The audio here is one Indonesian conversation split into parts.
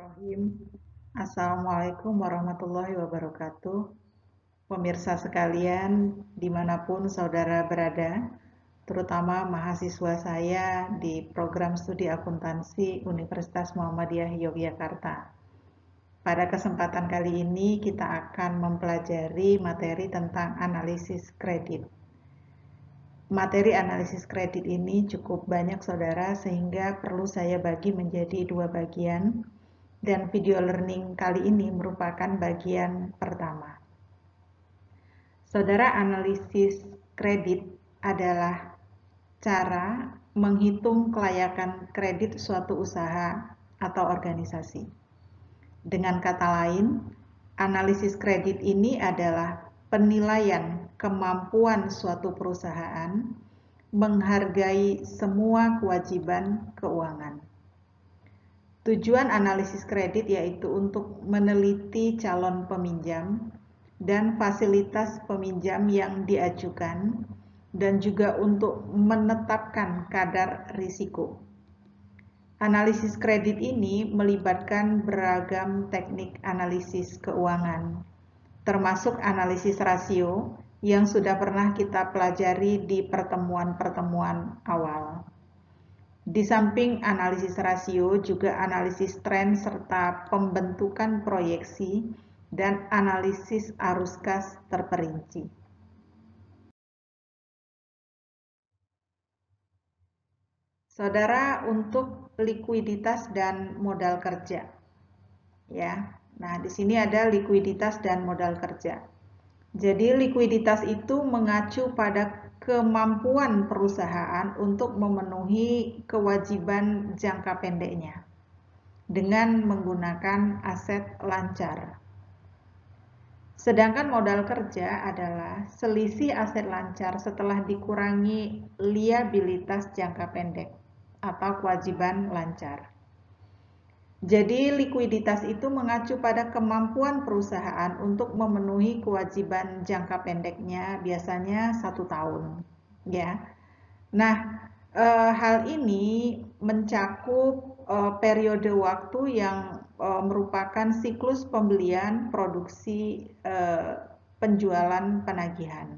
Bismillahirrahmanirrahim. Assalamualaikum warahmatullahi wabarakatuh. Pemirsa sekalian, dimanapun saudara berada, terutama mahasiswa saya di program studi akuntansi Universitas Muhammadiyah Yogyakarta. Pada kesempatan kali ini kita akan mempelajari materi tentang analisis kredit. Materi analisis kredit ini cukup banyak saudara, sehingga perlu saya bagi menjadi dua bagian. Dan video learning kali ini merupakan bagian pertama. Saudara, analisis kredit adalah cara menghitung kelayakan kredit suatu usaha atau organisasi. Dengan kata lain, analisis kredit ini adalah penilaian kemampuan suatu perusahaan menghargai semua kewajiban keuangan. Tujuan analisis kredit yaitu untuk meneliti calon peminjam dan fasilitas peminjam yang diajukan, dan juga untuk menetapkan kadar risiko. Analisis kredit ini melibatkan beragam teknik analisis keuangan, termasuk analisis rasio yang sudah pernah kita pelajari di pertemuan-pertemuan awal. Di samping analisis rasio, juga analisis tren serta pembentukan proyeksi dan analisis arus kas terperinci. Saudara, untuk likuiditas dan modal kerja. Ya. Nah, di sini ada likuiditas dan modal kerja. Jadi likuiditas itu mengacu pada kemampuan perusahaan untuk memenuhi kewajiban jangka pendeknya dengan menggunakan aset lancar. Sedangkan modal kerja adalah selisih aset lancar setelah dikurangi liabilitas jangka pendek atau kewajiban lancar. Jadi likuiditas itu mengacu pada kemampuan perusahaan untuk memenuhi kewajiban jangka pendeknya, biasanya 1 tahun. Ya. Nah, hal ini mencakup periode waktu yang merupakan siklus pembelian, produksi, penjualan, penagihan.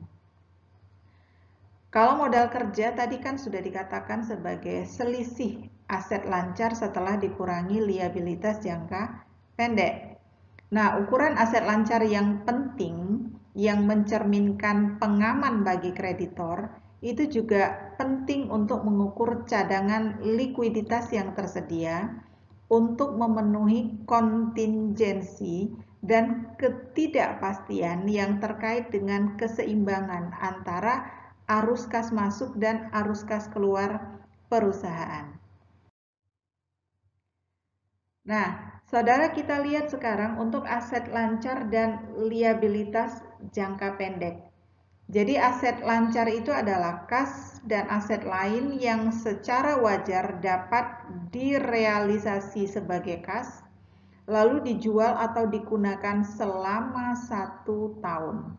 Kalau modal kerja tadi kan sudah dikatakan sebagai selisih aset lancar setelah dikurangi liabilitas jangka pendek. Nah, ukuran aset lancar yang penting yang mencerminkan pengaman bagi kreditor itu juga penting untuk mengukur cadangan likuiditas yang tersedia untuk memenuhi kontingensi dan ketidakpastian yang terkait dengan keseimbangan antara arus kas masuk dan arus kas keluar perusahaan. Nah, saudara, kita lihat sekarang untuk aset lancar dan liabilitas jangka pendek. Jadi aset lancar itu adalah kas dan aset lain yang secara wajar dapat direalisasi sebagai kas, lalu dijual atau digunakan selama 1 tahun.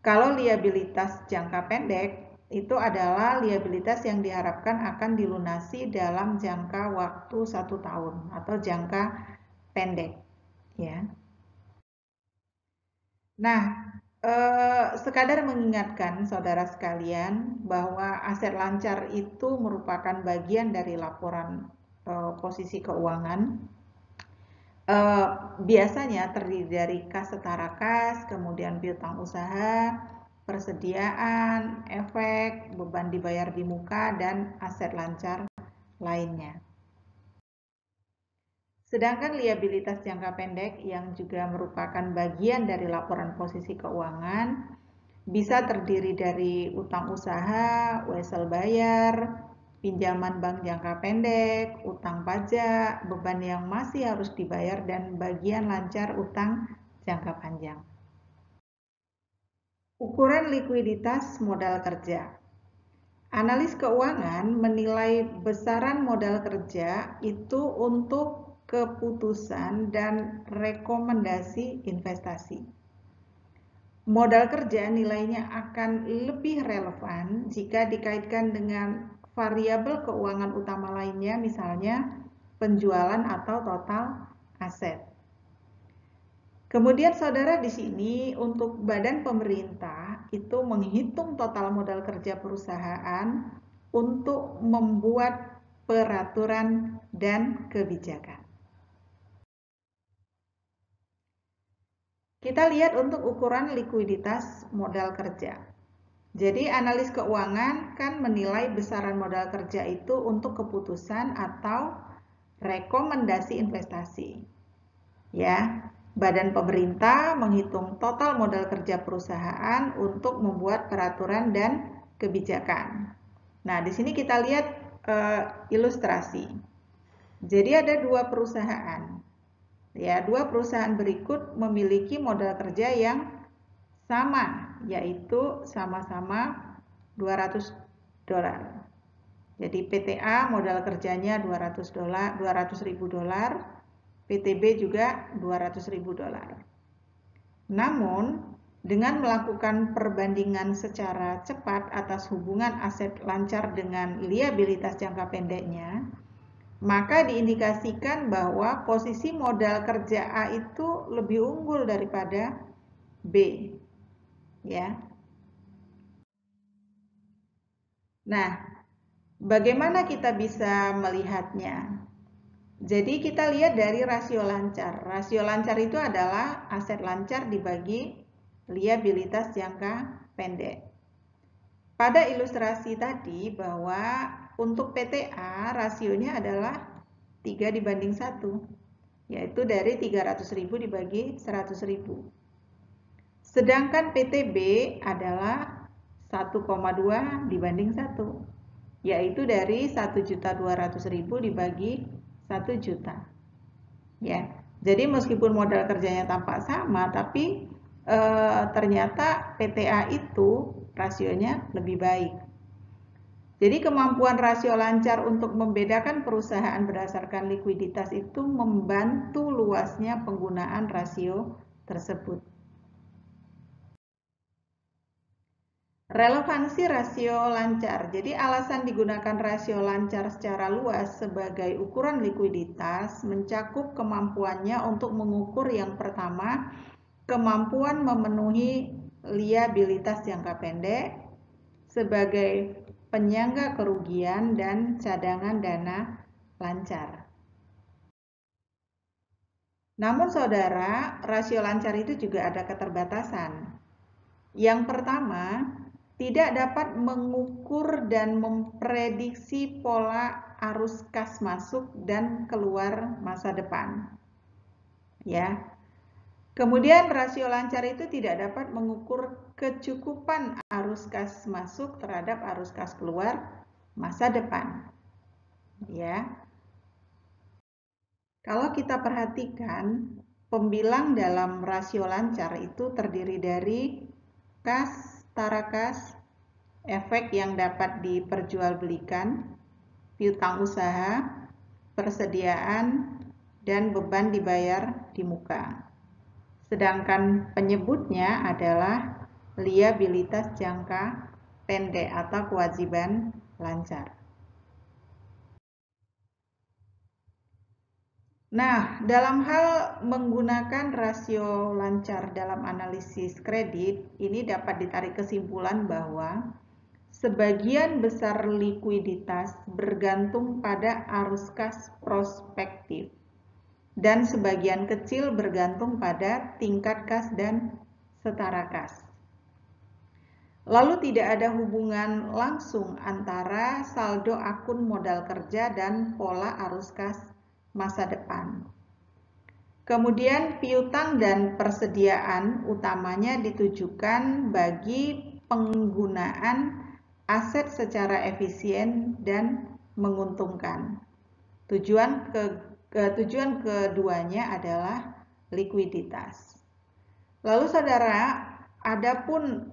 Kalau liabilitas jangka pendek itu adalah liabilitas yang diharapkan akan dilunasi dalam jangka waktu 1 tahun atau jangka pendek. Ya. Nah, sekadar mengingatkan saudara sekalian bahwa aset lancar itu merupakan bagian dari laporan posisi keuangan. Biasanya terdiri dari kas setara kas, kemudian piutang usaha, persediaan, efek, beban dibayar di muka, dan aset lancar lainnya. Sedangkan liabilitas jangka pendek yang juga merupakan bagian dari laporan posisi keuangan bisa terdiri dari utang usaha, wesel bayar, pinjaman bank jangka pendek, utang pajak, beban yang masih harus dibayar, dan bagian lancar utang jangka panjang. Ukuran likuiditas modal kerja. Analis keuangan menilai besaran modal kerja itu untuk keputusan dan rekomendasi investasi. Modal kerja nilainya akan lebih relevan jika dikaitkan dengan variabel keuangan utama lainnya, misalnya penjualan atau total Kemudian saudara di sini untuk badan pemerintah itu menghitung total modal kerja perusahaan untuk membuat peraturan dan kebijakan. Kita lihat untuk ukuran likuiditas modal kerja. Jadi analis keuangan kan menilai besaran modal kerja itu untuk keputusan atau rekomendasi investasi. Ya, badan pemerintah menghitung total modal kerja perusahaan untuk membuat peraturan dan kebijakan. Nah, di sini kita lihat ilustrasi. Jadi ada dua perusahaan. Ya, dua perusahaan berikut memiliki modal kerja yang sama, yaitu sama-sama $200. Jadi PTA modal kerjanya $200.000, PTB juga $200.000. Namun, dengan melakukan perbandingan secara cepat atas hubungan aset lancar dengan liabilitas jangka pendeknya, maka diindikasikan bahwa posisi modal kerja A itu lebih unggul daripada B. Ya. Nah, bagaimana kita bisa melihatnya? Jadi kita lihat dari rasio lancar. Rasio lancar itu adalah aset lancar dibagi liabilitas jangka pendek. Pada ilustrasi tadi bahwa untuk PTA rasionya adalah 3:1, yaitu dari 300.000 dibagi 100.000. Sedangkan PTB adalah 1,2:1, yaitu dari 1.200.000 dibagi 1 juta. Ya. Jadi meskipun modal kerjanya tampak sama, tapi ternyata PTA itu rasionya lebih baik. Jadi kemampuan rasio lancar untuk membedakan perusahaan berdasarkan likuiditas itu membantu luasnya penggunaan rasio tersebut. Relevansi rasio lancar. Jadi alasan digunakan rasio lancar secara luas sebagai ukuran likuiditas mencakup kemampuannya untuk mengukur yang pertama, kemampuan memenuhi liabilitas jangka pendek sebagai penyangga kerugian dan cadangan dana lancar. Namun saudara, rasio lancar itu juga ada keterbatasan. Yang pertama, tidak dapat mengukur dan memprediksi pola arus kas masuk dan keluar masa depan. Ya. Kemudian rasio lancar itu tidak dapat mengukur kecukupan arus kas masuk terhadap arus kas keluar masa depan. Ya. Kalau kita perhatikan, pembilang dalam rasio lancar itu terdiri dari kas, tara kas, efek yang dapat diperjualbelikan, piutang usaha, persediaan, dan beban dibayar di muka. Sedangkan penyebutnya adalah liabilitas jangka pendek atau kewajiban lancar. Nah, dalam hal menggunakan rasio lancar dalam analisis kredit, ini dapat ditarik kesimpulan bahwa sebagian besar likuiditas bergantung pada arus kas prospektif dan sebagian kecil bergantung pada tingkat kas dan setara kas. Lalu tidak ada hubungan langsung antara saldo akun modal kerja dan pola arus kas masa depan. Kemudian piutang dan persediaan utamanya ditujukan bagi penggunaan aset secara efisien dan menguntungkan. Tujuan keduanya adalah likuiditas. Lalu saudara, adapun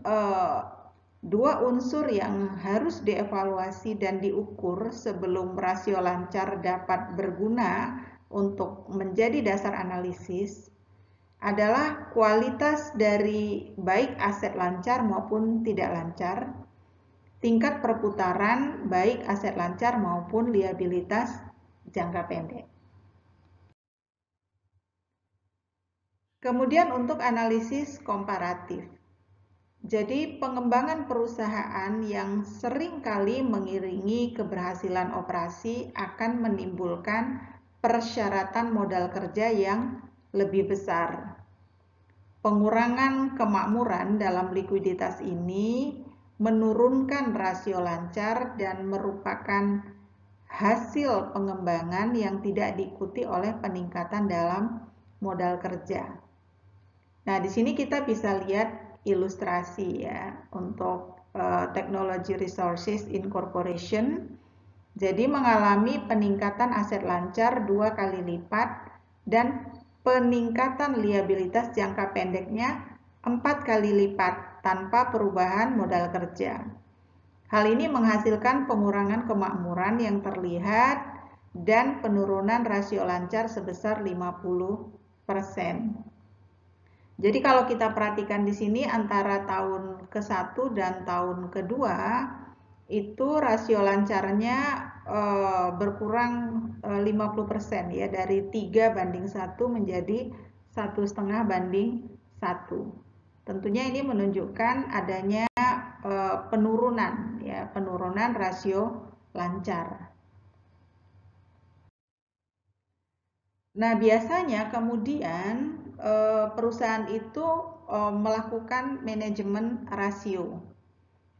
dua unsur yang harus dievaluasi dan diukur sebelum rasio lancar dapat berguna untuk menjadi dasar analisis adalah kualitas dari baik aset lancar maupun tidak lancar, tingkat perputaran baik aset lancar maupun liabilitas jangka pendek. Kemudian untuk analisis komparatif. Jadi pengembangan perusahaan yang sering kali mengiringi keberhasilan operasi akan menimbulkan persyaratan modal kerja yang lebih besar. Pengurangan kemakmuran dalam likuiditas ini menurunkan rasio lancar dan merupakan hasil pengembangan yang tidak diikuti oleh peningkatan dalam modal kerja. Nah, di sini kita bisa lihat ilustrasi ya untuk Technology Resources Incorporation. Jadi mengalami peningkatan aset lancar 2 kali lipat dan peningkatan liabilitas jangka pendeknya 4 kali lipat tanpa perubahan modal kerja. Hal ini menghasilkan pengurangan kemakmuran yang terlihat dan penurunan rasio lancar sebesar 50%. Jadi kalau kita perhatikan di sini antara tahun ke-1 dan tahun kedua itu rasio lancarnya berkurang 50% ya, dari 3 banding 1 menjadi 1,5 banding 1. Tentunya ini menunjukkan adanya penurunan ya, penurunan rasio lancar. Nah, biasanya kemudian perusahaan itu melakukan manajemen rasio.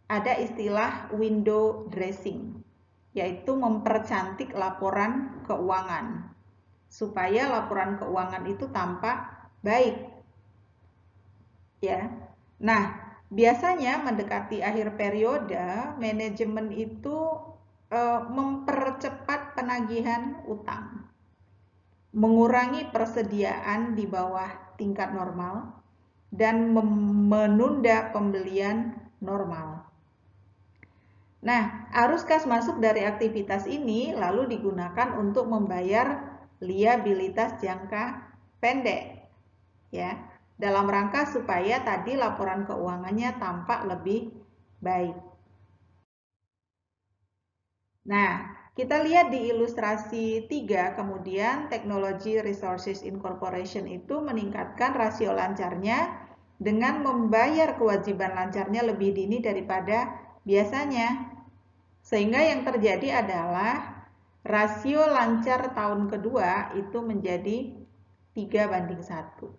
Ada istilah window dressing, yaitu mempercantik laporan keuangan supaya laporan keuangan itu tampak baik. Ya. Nah, biasanya mendekati akhir periode, manajemen itu mempercepat penagihan utang, mengurangi persediaan di bawah tingkat normal, dan menunda pembelian normal. Nah, arus kas masuk dari aktivitas ini lalu digunakan untuk membayar liabilitas jangka pendek, ya, dalam rangka supaya tadi laporan keuangannya tampak lebih baik. Nah, kita lihat di ilustrasi 3, kemudian Technology Resources Incorporation itu meningkatkan rasio lancarnya dengan membayar kewajiban lancarnya lebih dini daripada biasanya. Sehingga yang terjadi adalah rasio lancar tahun kedua itu menjadi 3 banding 1.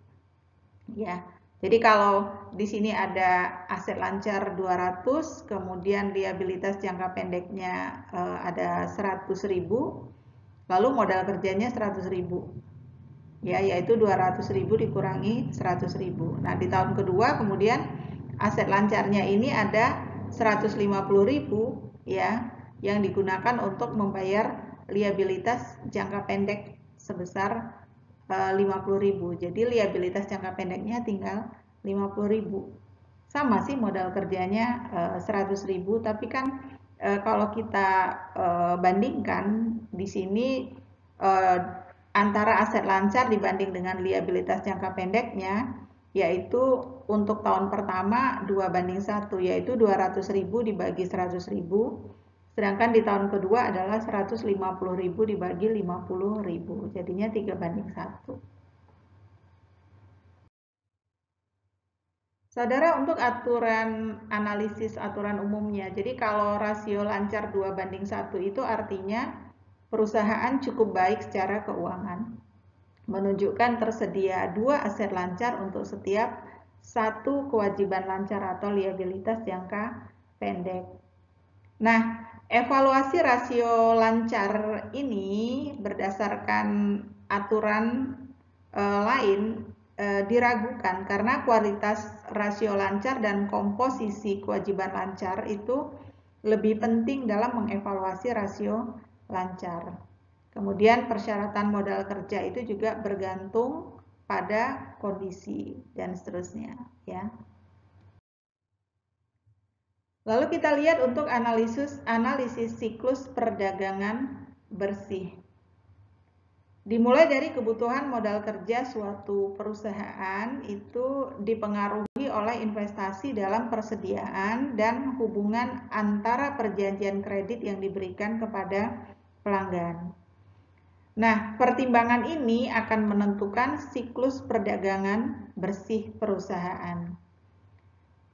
Ya. Jadi kalau di sini ada aset lancar 200, kemudian liabilitas jangka pendeknya ada 100.000, lalu modal kerjanya 100.000. Ya, yaitu 200.000 dikurangi 100.000. Nah, di tahun kedua kemudian aset lancarnya ini ada 150.000 ya, yang digunakan untuk membayar liabilitas jangka pendek sebesar 50.000. Jadi liabilitas jangka pendeknya tinggal 50.000. Sama sih modal kerjanya 100.000, tapi kan kalau kita bandingkan di sini antara aset lancar dibanding dengan liabilitas jangka pendeknya, yaitu untuk tahun pertama 2 banding 1, yaitu 200.000 dibagi 100.000. Sedangkan di tahun kedua adalah 150.000 dibagi 50.000. Jadinya 3 banding 1. Saudara, untuk analisis aturan umumnya. Jadi kalau rasio lancar 2 banding 1 itu artinya perusahaan cukup baik secara keuangan. Menunjukkan tersedia 2 aset lancar untuk setiap 1 kewajiban lancar atau liabilitas jangka pendek. Nah, evaluasi rasio lancar ini berdasarkan aturan lain diragukan karena kualitas rasio lancar dan komposisi kewajiban lancar itu lebih penting dalam mengevaluasi rasio lancar. Kemudian persyaratan modal kerja itu juga bergantung pada kondisi dan seterusnya, ya. Lalu kita lihat untuk analisis siklus perdagangan bersih. Dimulai dari kebutuhan modal kerja suatu perusahaan itu dipengaruhi oleh investasi dalam persediaan dan hubungan antara perjanjian kredit yang diberikan kepada pelanggan. Nah, pertimbangan ini akan menentukan siklus perdagangan bersih perusahaan.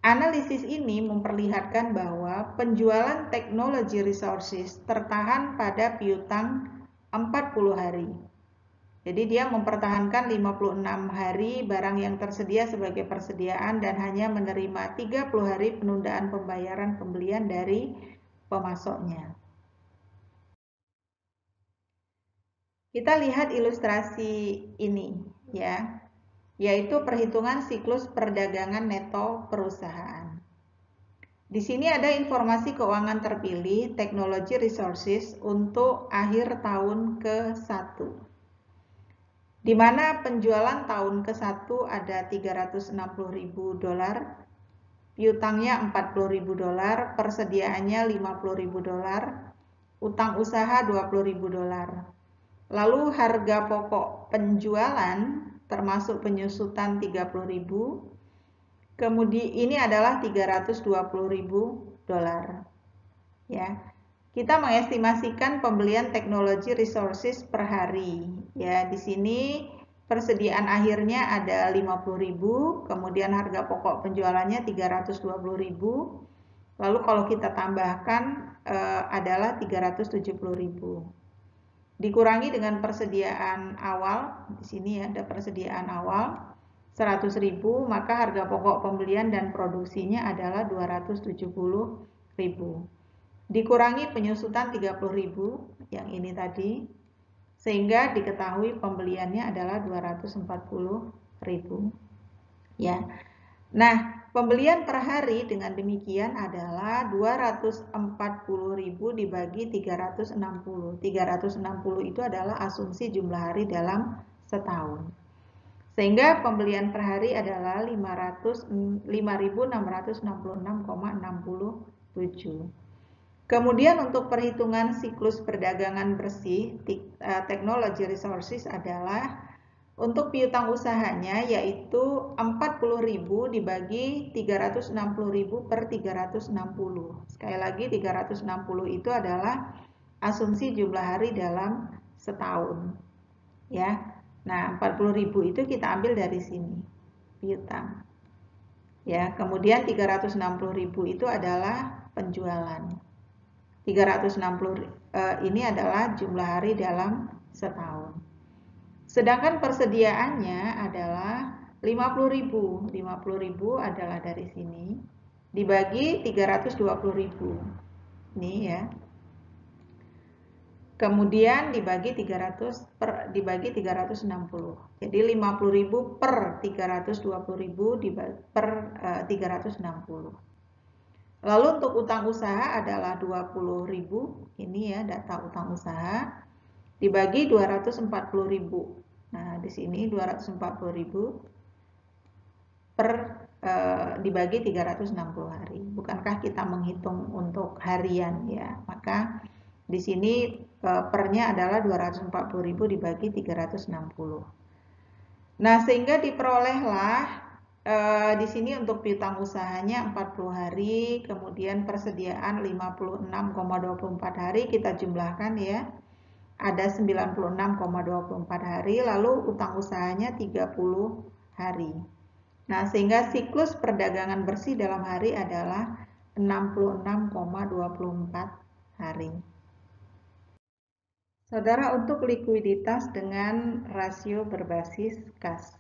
Analisis ini memperlihatkan bahwa penjualan teknologi resources tertahan pada piutang 40 hari. Jadi dia mempertahankan 56 hari barang yang tersedia sebagai persediaan dan hanya menerima 30 hari penundaan pembayaran pembelian dari pemasoknya. Kita lihat ilustrasi ini ya, yaitu perhitungan siklus perdagangan neto perusahaan. Di sini ada informasi keuangan terpilih Technology Resources untuk akhir tahun ke-1. Di mana penjualan tahun ke-1 ada $360.000, piutangnya $40.000, persediaannya $50.000, utang usaha $20.000. Lalu harga pokok penjualan termasuk penyusutan 30.000. Kemudian ini adalah $320.000. Ya. Kita mengestimasikan pembelian teknologi resources per hari. Ya, di sini persediaan akhirnya ada 50.000, kemudian harga pokok penjualannya 320.000. Lalu kalau kita tambahkan adalah 370.000. Dikurangi dengan persediaan awal, di sini ada persediaan awal 100.000, maka harga pokok pembelian dan produksinya adalah 270.000. Dikurangi penyusutan 30.000 yang ini tadi, sehingga diketahui pembeliannya adalah 240.000. Ya. Nah, pembelian per hari dengan demikian adalah 240.000 dibagi 360. 360 itu adalah asumsi jumlah hari dalam setahun. Sehingga pembelian per hari adalah 5.666,67. Kemudian untuk perhitungan siklus perdagangan bersih, Technology Resources adalah untuk piutang usahanya yaitu 40.000 dibagi 360.000 per 360. Sekali lagi 360 itu adalah asumsi jumlah hari dalam setahun. Ya. Nah, 40.000 itu kita ambil dari sini. Piutang. Ya, kemudian 360.000 itu adalah penjualan. 360 ini adalah jumlah hari dalam setahun. Sedangkan persediaannya adalah 50.000. 50.000 adalah dari sini dibagi 320.000. Ini ya. Kemudian dibagi 360. Jadi 50.000 per 320.000 per 360. Lalu untuk utang usaha adalah 20.000. Ini ya data utang usaha dibagi 240.000. Nah, di sini 240.000 dibagi 360 hari. Bukankah kita menghitung untuk harian ya? Maka di sini pernya adalah 240.000 dibagi 360. Nah, sehingga diperolehlah di sini untuk piutang usahanya 40 hari, kemudian persediaan 56,24 hari, kita jumlahkan ya. Ada 96,24 hari, lalu utang usahanya 30 hari. Nah, sehingga siklus perdagangan bersih dalam hari adalah 66,24 hari. Saudara, untuk likuiditas dengan rasio berbasis kas.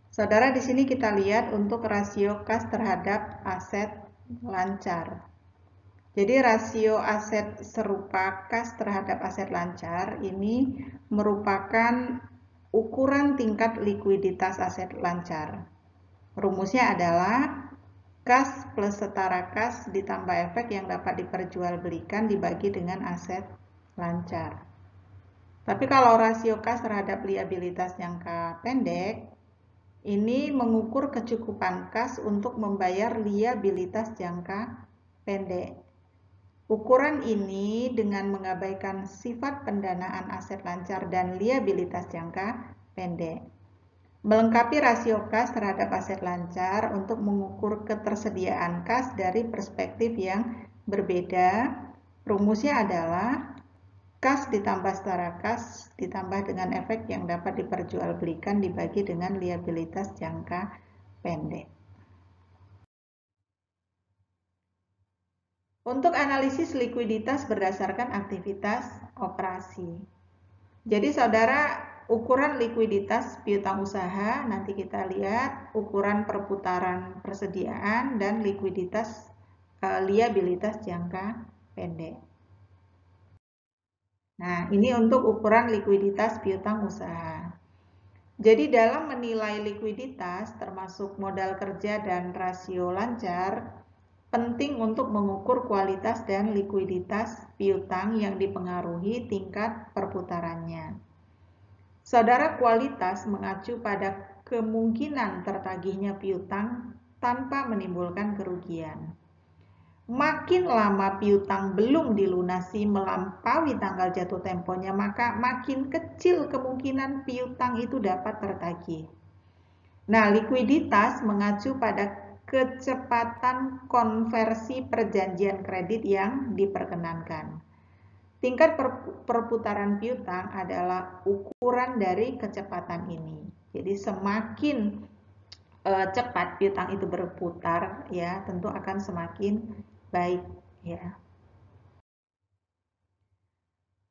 Saudara, di sini kita lihat untuk rasio kas terhadap aset lancar. Jadi rasio aset serupa kas terhadap aset lancar ini merupakan ukuran tingkat likuiditas aset lancar. Rumusnya adalah kas plus setara kas ditambah efek yang dapat diperjualbelikan dibagi dengan aset lancar. Tapi kalau rasio kas terhadap liabilitas jangka pendek, ini mengukur kecukupan kas untuk membayar liabilitas jangka pendek. Ukuran ini dengan mengabaikan sifat pendanaan aset lancar dan liabilitas jangka pendek. Melengkapi rasio kas terhadap aset lancar untuk mengukur ketersediaan kas dari perspektif yang berbeda. Rumusnya adalah kas ditambah setara kas ditambah dengan efek yang dapat diperjualbelikan dibagi dengan liabilitas jangka pendek. Untuk analisis likuiditas berdasarkan aktivitas operasi. Jadi saudara, ukuran likuiditas piutang usaha nanti kita lihat ukuran perputaran persediaan dan likuiditas liabilitas jangka pendek. Nah, ini untuk ukuran likuiditas piutang usaha. Jadi dalam menilai likuiditas termasuk modal kerja dan rasio lancar, penting untuk mengukur kualitas dan likuiditas piutang yang dipengaruhi tingkat perputarannya. Saudara, kualitas mengacu pada kemungkinan tertagihnya piutang tanpa menimbulkan kerugian. Makin lama piutang belum dilunasi melampaui tanggal jatuh temponya, maka makin kecil kemungkinan piutang itu dapat tertagih. Nah, likuiditas mengacu pada kecepatan konversi perjanjian kredit yang diperkenankan. Tingkat perputaran piutang adalah ukuran dari kecepatan ini. Jadi semakin cepat piutang itu berputar, ya tentu akan semakin baik, ya.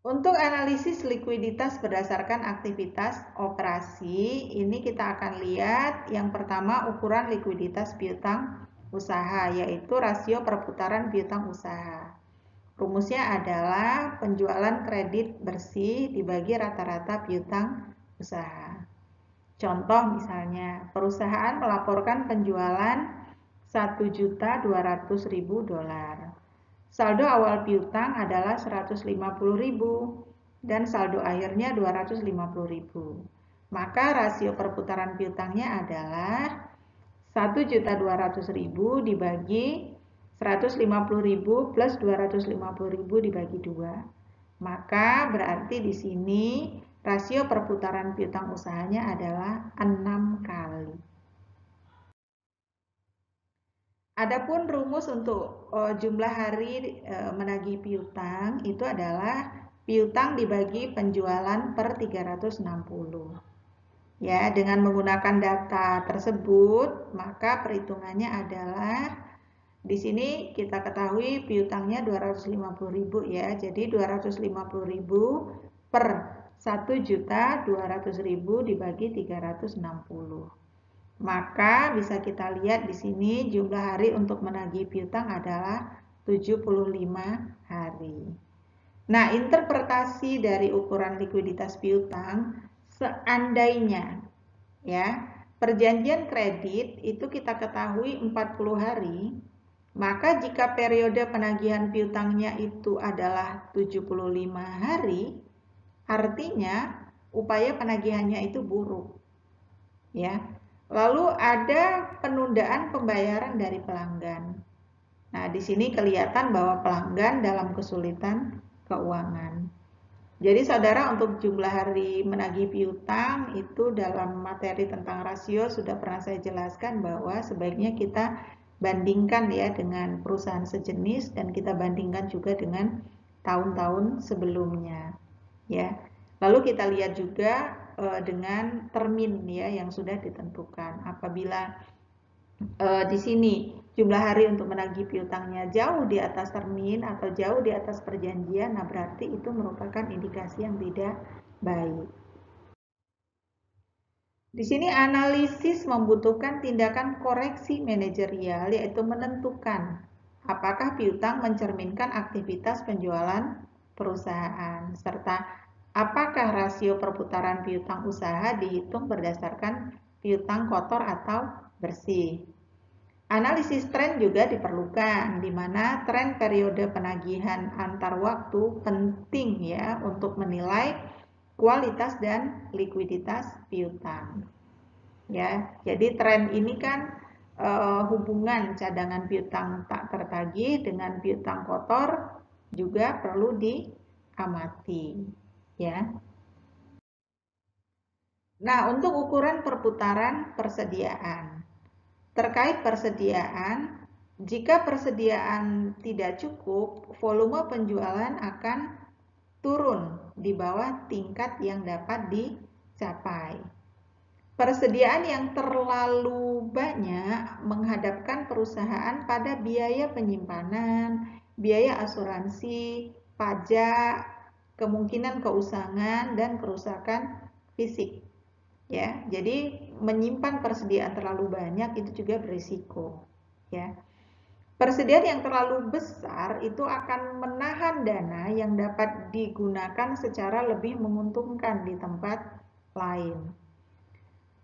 Untuk analisis likuiditas berdasarkan aktivitas operasi, ini kita akan lihat yang pertama ukuran likuiditas piutang usaha, yaitu rasio perputaran piutang usaha. Rumusnya adalah penjualan kredit bersih dibagi rata-rata piutang usaha. Contoh misalnya, perusahaan melaporkan penjualan $1.200.000. Saldo awal piutang adalah $150.000 dan saldo akhirnya $250.000. Maka rasio perputaran piutangnya adalah $1.200.000 dibagi 150.000 plus 250.000 dibagi 2. Maka berarti di sini rasio perputaran piutang usahanya adalah 6 kali. Adapun rumus untuk jumlah hari menagih piutang itu adalah piutang dibagi penjualan per 360. Ya, dengan menggunakan data tersebut, maka perhitungannya adalah di sini kita ketahui piutangnya 250.000 ya. Jadi 250.000 per 1.200.000 dibagi 360. Maka bisa kita lihat di sini jumlah hari untuk menagih piutang adalah 75 hari. Nah, interpretasi dari ukuran likuiditas piutang, seandainya ya perjanjian kredit itu kita ketahui 40 hari, maka jika periode penagihan piutangnya itu adalah 75 hari, artinya upaya penagihannya itu buruk. Ya. Lalu ada penundaan pembayaran dari pelanggan. Nah, di sini kelihatan bahwa pelanggan dalam kesulitan keuangan. Jadi saudara, untuk jumlah hari menagih piutang itu dalam materi tentang rasio sudah pernah saya jelaskan bahwa sebaiknya kita bandingkan ya dengan perusahaan sejenis dan kita bandingkan juga dengan tahun-tahun sebelumnya ya. Lalu kita lihat juga dengan termin ya yang sudah ditentukan. Apabila di sini jumlah hari untuk menagih piutangnya jauh di atas termin atau jauh di atas perjanjian, nah berarti itu merupakan indikasi yang tidak baik. Di sini analisis membutuhkan tindakan koreksi manajerial, yaitu menentukan apakah piutang mencerminkan aktivitas penjualan perusahaan, serta apakah rasio perputaran piutang usaha dihitung berdasarkan piutang kotor atau bersih. Analisis tren juga diperlukan, di mana tren periode penagihan antar waktu penting ya untuk menilai kualitas dan likuiditas piutang. Ya, jadi tren ini kan hubungan cadangan piutang tak tertagih dengan piutang kotor juga perlu diamati, ya. Nah, untuk ukuran perputaran persediaan. Terkait persediaan, jika persediaan tidak cukup, volume penjualan akan turun di bawah tingkat yang dapat dicapai. Persediaan yang terlalu banyak menghadapkan perusahaan pada biaya penyimpanan, biaya asuransi, pajak, kemungkinan keusangan dan kerusakan fisik. Ya, jadi menyimpan persediaan terlalu banyak itu juga berisiko. Ya, persediaan yang terlalu besar itu akan menahan dana yang dapat digunakan secara lebih menguntungkan di tempat lain.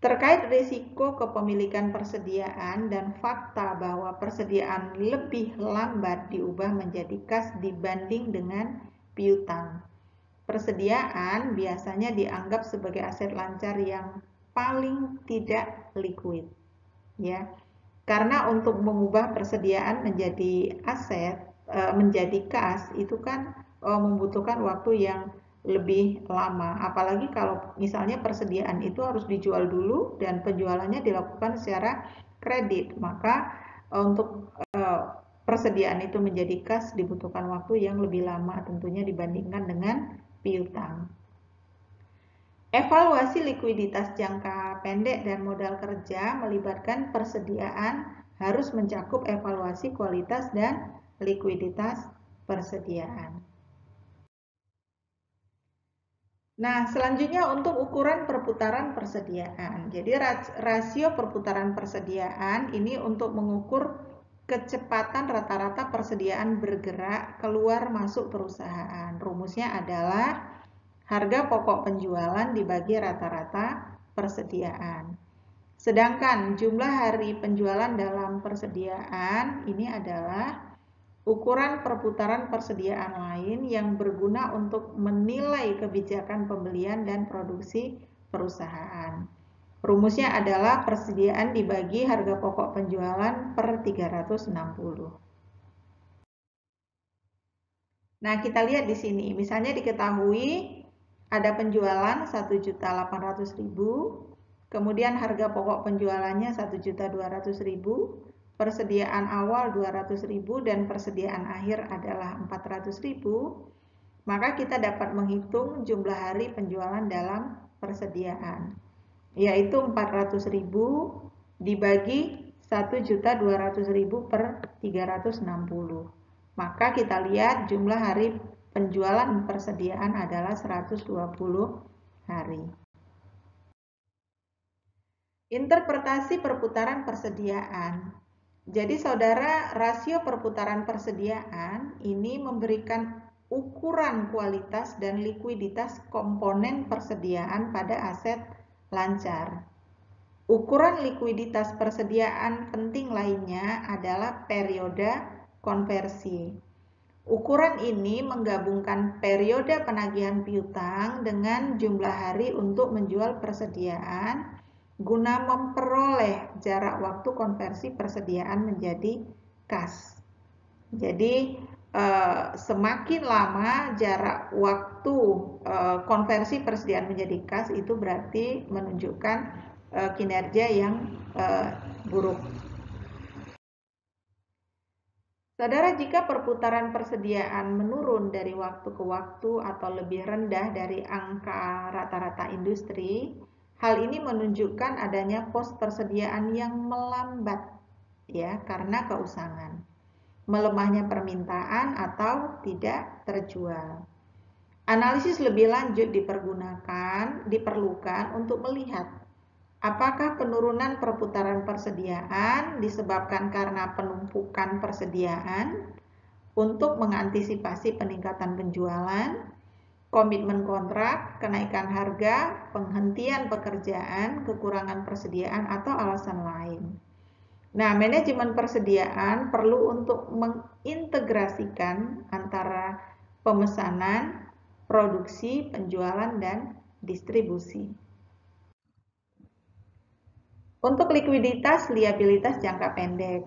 Terkait risiko kepemilikan persediaan dan fakta bahwa persediaan lebih lambat diubah menjadi kas dibanding dengan piutang. Persediaan biasanya dianggap sebagai aset lancar yang paling tidak likuid, ya. Karena untuk mengubah persediaan menjadi aset, menjadi kas itu kan membutuhkan waktu yang lebih lama. Apalagi kalau misalnya persediaan itu harus dijual dulu dan penjualannya dilakukan secara kredit, maka untuk persediaan itu menjadi kas dibutuhkan waktu yang lebih lama tentunya dibandingkan dengan piutang. Evaluasi likuiditas jangka pendek dan modal kerja melibatkan persediaan harus mencakup evaluasi kualitas dan likuiditas persediaan. Nah, selanjutnya untuk ukuran perputaran persediaan. Jadi rasio perputaran persediaan ini untuk mengukur kecepatan rata-rata persediaan bergerak keluar masuk perusahaan. Rumusnya adalah harga pokok penjualan dibagi rata-rata persediaan. Sedangkan jumlah hari penjualan dalam persediaan ini adalah ukuran perputaran persediaan lain yang berguna untuk menilai kebijakan pembelian dan produksi perusahaan. Rumusnya adalah persediaan dibagi harga pokok penjualan per 360. Nah, kita lihat di sini, misalnya diketahui ada penjualan 1.800.000, kemudian harga pokok penjualannya 1.200.000, persediaan awal 200.000 dan persediaan akhir adalah 400.000, maka kita dapat menghitung jumlah hari penjualan dalam persediaan, yaitu 400.000 dibagi 1.200.000 per 360. Maka kita lihat jumlah hari penjualan persediaan adalah 120 hari. Interpretasi perputaran persediaan. Jadi saudara, rasio perputaran persediaan ini memberikan ukuran kualitas dan likuiditas komponen persediaan pada aset lancar. Ukuran likuiditas persediaan penting lainnya adalah periode konversi. Ukuran ini menggabungkan periode penagihan piutang dengan jumlah hari untuk menjual persediaan guna memperoleh jarak waktu konversi persediaan menjadi kas. Jadi semakin lama jarak waktu konversi persediaan menjadi kas itu berarti menunjukkan kinerja yang buruk. Saudara, jika perputaran persediaan menurun dari waktu ke waktu atau lebih rendah dari angka rata-rata industri, hal ini menunjukkan adanya pos persediaan yang melambat, ya, karena keusangan, melemahnya permintaan atau tidak terjual. Analisis lebih lanjut diperlukan untuk melihat apakah penurunan perputaran persediaan disebabkan karena penumpukan persediaan untuk mengantisipasi peningkatan penjualan, komitmen kontrak, kenaikan harga, penghentian pekerjaan, kekurangan persediaan, atau alasan lain. Nah, manajemen persediaan perlu untuk mengintegrasikan antara pemesanan, produksi, penjualan, dan distribusi. Untuk likuiditas, liabilitas jangka pendek.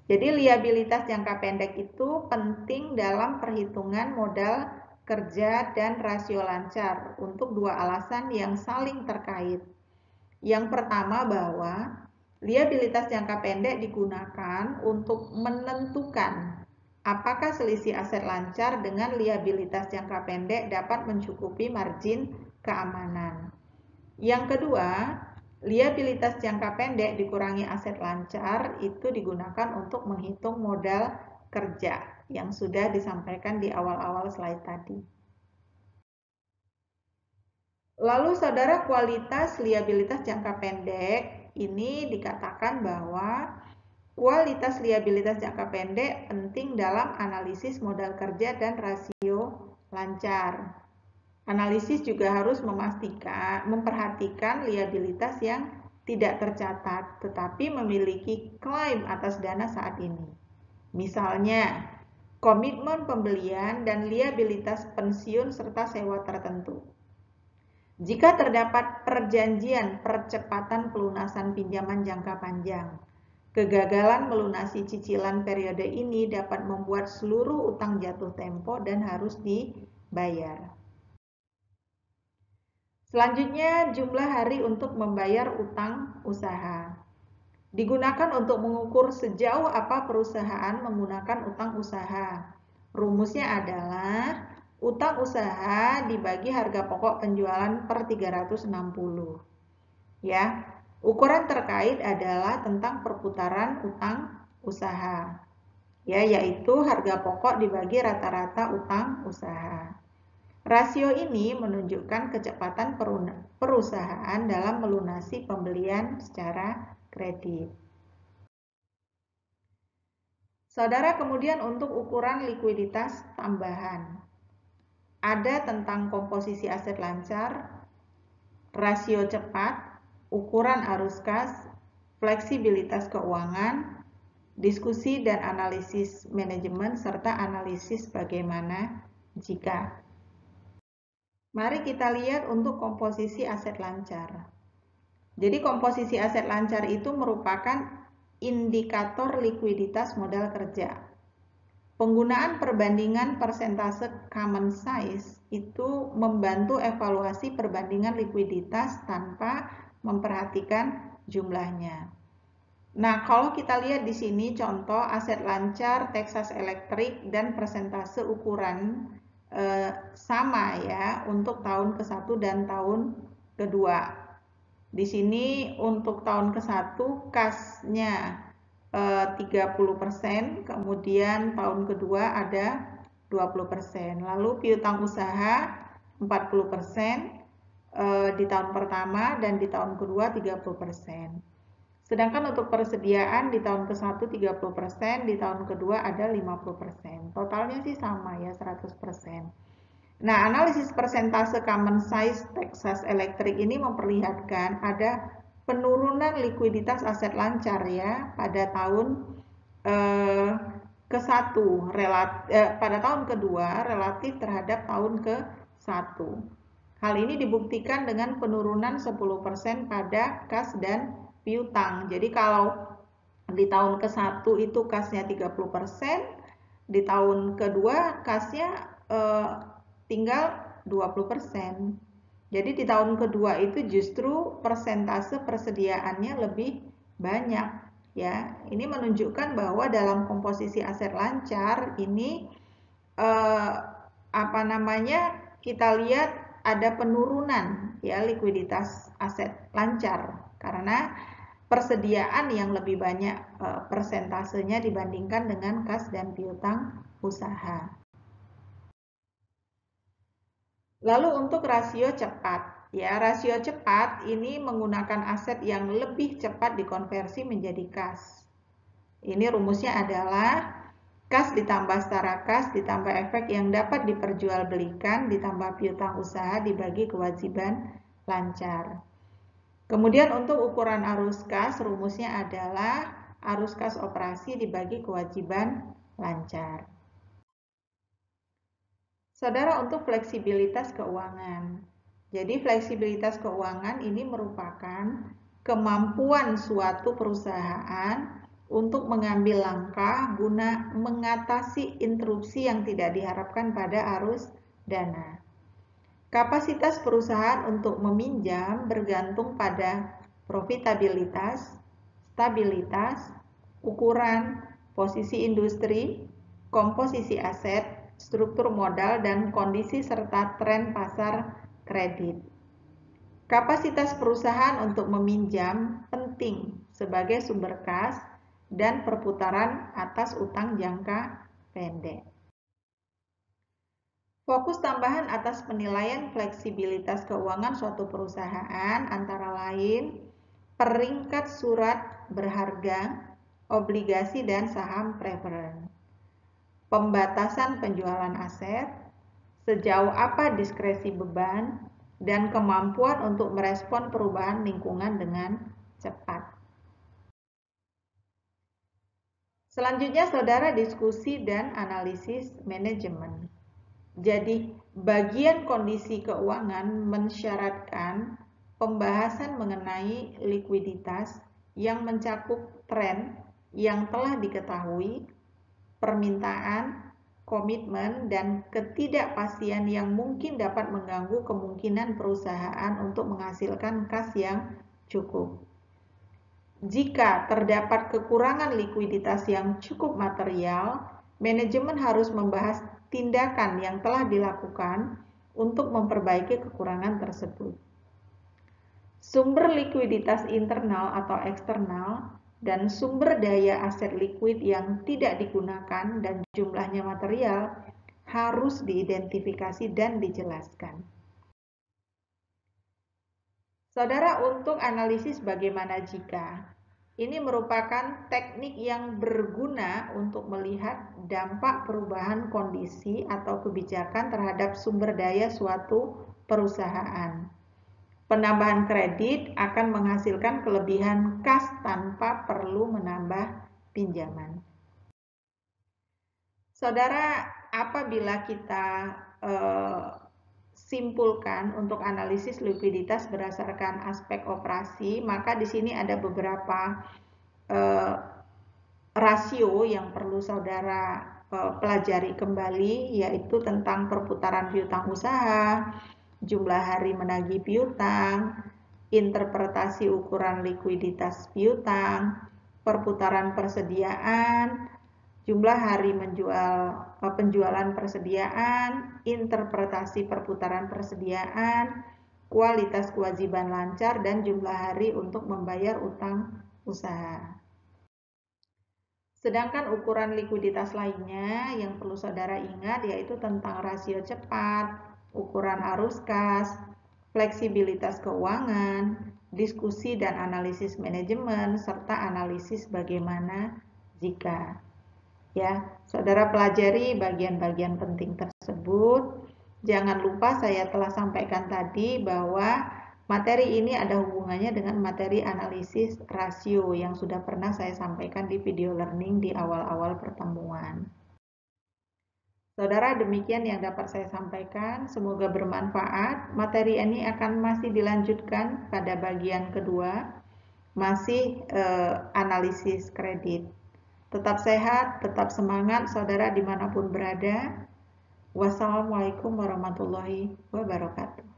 Jadi liabilitas jangka pendek itu penting dalam perhitungan modal kerja dan rasio lancar untuk dua alasan yang saling terkait. Yang pertama bahwa liabilitas jangka pendek digunakan untuk menentukan apakah selisih aset lancar dengan liabilitas jangka pendek dapat mencukupi margin keamanan. Yang kedua, liabilitas jangka pendek dikurangi aset lancar itu digunakan untuk menghitung modal kerja yang sudah disampaikan di awal-awal slide tadi. Lalu saudara, kualitas liabilitas jangka pendek ini dikatakan bahwa kualitas liabilitas jangka pendek penting dalam analisis modal kerja dan rasio lancar. Analisis juga harus memperhatikan liabilitas yang tidak tercatat tetapi memiliki klaim atas dana saat ini. Misalnya, komitmen pembelian dan liabilitas pensiun serta sewa tertentu. Jika terdapat perjanjian percepatan pelunasan pinjaman jangka panjang, kegagalan melunasi cicilan periode ini dapat membuat seluruh utang jatuh tempo dan harus dibayar. Selanjutnya, jumlah hari untuk membayar utang usaha. Digunakan untuk mengukur sejauh apa perusahaan menggunakan utang usaha. Rumusnya adalah utang usaha dibagi harga pokok penjualan per 360. Ya, ukuran terkait adalah tentang perputaran utang usaha. Ya, yaitu harga pokok dibagi rata-rata utang usaha. Rasio ini menunjukkan kecepatan perusahaan dalam melunasi pembelian secara kredit. Saudara, kemudian untuk ukuran likuiditas tambahan. Ada tentang komposisi aset lancar, rasio cepat, ukuran arus kas, fleksibilitas keuangan, diskusi dan analisis manajemen, serta analisis bagaimana jika. Mari kita lihat untuk komposisi aset lancar. Jadi komposisi aset lancar itu merupakan indikator likuiditas modal kerja. Penggunaan perbandingan persentase common size itu membantu evaluasi perbandingan likuiditas tanpa memperhatikan jumlahnya. Nah, kalau kita lihat di sini contoh aset lancar Texas Electric dan persentase ukuran sama ya untuk tahun ke-1 dan tahun kedua. Di sini untuk tahun ke-1 kasnya 30%, kemudian tahun kedua ada 20%. Lalu piutang usaha 40% di tahun pertama dan di tahun kedua 30%. Sedangkan untuk persediaan di tahun ke-1 30%, di tahun kedua ada 50%. Totalnya sih sama ya, 100%. Nah, analisis persentase common size Texas Electric ini memperlihatkan ada penurunan likuiditas aset lancar ya pada tahun ke-1 pada tahun kedua relatif terhadap tahun ke-1. Hal ini dibuktikan dengan penurunan 10% pada kas dan piutang. Jadi kalau di tahun ke-1 itu kasnya 30%, di tahun kedua kasnya tinggal 20%. Jadi di tahun kedua itu justru persentase persediaannya lebih banyak ya. Ini menunjukkan bahwa dalam komposisi aset lancar ini kita lihat ada penurunan ya likuiditas aset lancar karena persediaan yang lebih banyak persentasenya dibandingkan dengan kas dan piutang usaha. Lalu untuk rasio cepat, ya rasio cepat ini menggunakan aset yang lebih cepat dikonversi menjadi kas. Ini rumusnya adalah kas ditambah setara kas ditambah efek yang dapat diperjualbelikan ditambah piutang usaha dibagi kewajiban lancar. Kemudian untuk ukuran arus kas, rumusnya adalah arus kas operasi dibagi kewajiban lancar. Saudara, untuk fleksibilitas keuangan. Jadi fleksibilitas keuangan ini merupakan kemampuan suatu perusahaan untuk mengambil langkah guna mengatasi interupsi yang tidak diharapkan pada arus dana. Kapasitas perusahaan untuk meminjam bergantung pada profitabilitas, stabilitas, ukuran, posisi industri, komposisi aset, struktur modal, dan kondisi serta tren pasar kredit. Kapasitas perusahaan untuk meminjam penting sebagai sumber kas dan perputaran atas utang jangka pendek. Fokus tambahan atas penilaian fleksibilitas keuangan suatu perusahaan antara lain peringkat surat berharga, obligasi, dan saham preferen. Pembatasan penjualan aset, sejauh apa diskresi beban, dan kemampuan untuk merespon perubahan lingkungan dengan cepat. Selanjutnya, saudara, diskusi dan analisis manajemen. Jadi, bagian kondisi keuangan mensyaratkan pembahasan mengenai likuiditas yang mencakup tren yang telah diketahui, permintaan, komitmen, dan ketidakpastian yang mungkin dapat mengganggu kemungkinan perusahaan untuk menghasilkan kas yang cukup. Jika terdapat kekurangan likuiditas yang cukup material, manajemen harus membahas tindakan yang telah dilakukan untuk memperbaiki kekurangan tersebut. Sumber likuiditas internal atau eksternal dan sumber daya aset likuid yang tidak digunakan dan jumlahnya material harus diidentifikasi dan dijelaskan. Saudara, untuk analisis bagaimana jika, ini merupakan teknik yang berguna untuk melihat dampak perubahan kondisi atau kebijakan terhadap sumber daya suatu perusahaan. Penambahan kredit akan menghasilkan kelebihan kas tanpa perlu menambah pinjaman. Saudara, apabila kita simpulkan untuk analisis likuiditas berdasarkan aspek operasi, maka di sini ada beberapa rasio yang perlu saudara pelajari kembali, yaitu tentang perputaran piutang usaha, jumlah hari menagih piutang, interpretasi ukuran likuiditas piutang, perputaran persediaan, jumlah hari penjualan persediaan, interpretasi perputaran persediaan, kualitas kewajiban lancar, dan jumlah hari untuk membayar utang usaha. Sedangkan ukuran likuiditas lainnya yang perlu saudara ingat yaitu tentang rasio cepat, ukuran arus kas, fleksibilitas keuangan, diskusi dan analisis manajemen, serta analisis bagaimana jika. Ya, saudara pelajari bagian-bagian penting tersebut. Jangan lupa saya telah sampaikan tadi bahwa materi ini ada hubungannya dengan materi analisis rasio yang sudah pernah saya sampaikan di video learning di awal-awal pertemuan. Saudara, demikian yang dapat saya sampaikan. Semoga bermanfaat. Materi ini akan masih dilanjutkan pada bagian kedua, masih analisis kredit. Tetap sehat, tetap semangat saudara dimanapun berada. Wassalamualaikum warahmatullahi wabarakatuh.